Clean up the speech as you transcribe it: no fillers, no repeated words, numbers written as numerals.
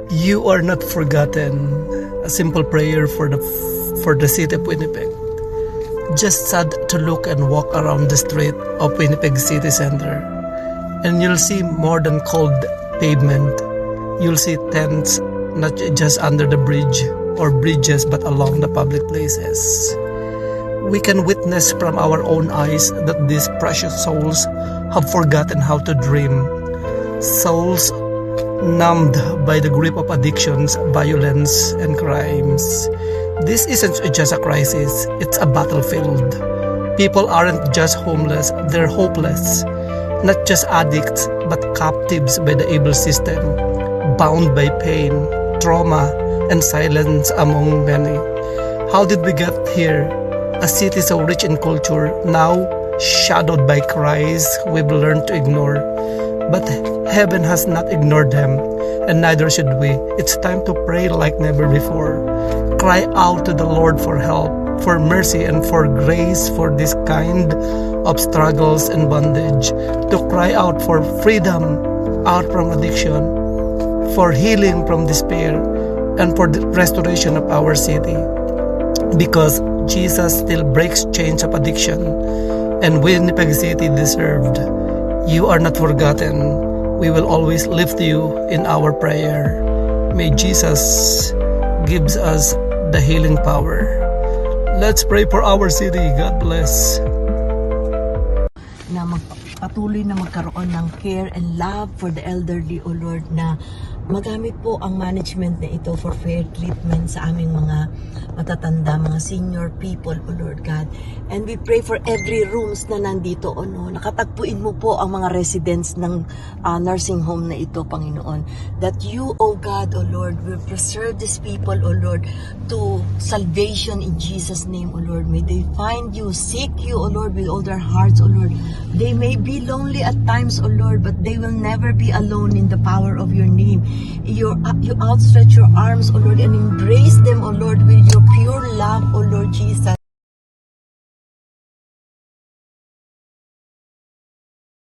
You are not forgotten. A simple prayer for the city of Winnipeg. Just sad to look and walk around the street of Winnipeg City Center, and you'll see more than cold pavement. You'll see tents not just under the bridge or bridges but along the public places. We can witness from our own eyes that these precious souls have forgotten how to dream. Souls numbed by the grip of addictions, violence, and crimes. This isn't just a crisis, it's a battlefield. People aren't just homeless, they're hopeless. Not just addicts, but captives by the evil system, bound by pain, trauma, and silence among many. How did we get here? A city so rich in culture, now shadowed by cries we've learned to ignore. But heaven has not ignored them, and neither should we. It's time to pray like never before. Cry out to the Lord for help, for mercy, and for grace for this kind of struggles and bondage. To cry out for freedom out from addiction, for healing from despair, and for the restoration of our city. Because Jesus still breaks chains of addiction, and Winnipeg City deserved. You are not forgotten. We will always lift you in our prayer. May Jesus gives us the healing power. Let's pray for our city. God bless. Na patuloy na magkaroon ng care and love for the elderly, O Lord, na magamit po ang management na ito for fair treatment sa aming mga matatanda, mga senior people, O Lord God. And we pray for every rooms na nandito, O no. Nakatagpuin mo po ang mga residents ng nursing home na ito, Panginoon. That you, O God, O Lord, will preserve these people, O Lord, to salvation in Jesus' name, O Lord. May they find you, seek you, O Lord, with all their hearts, O Lord. They may be lonely at times, O Lord, but they will never be alone in the power of your name. You outstretch your arms, O Lord, and embrace them, O Lord, with your pure love, O Lord Jesus.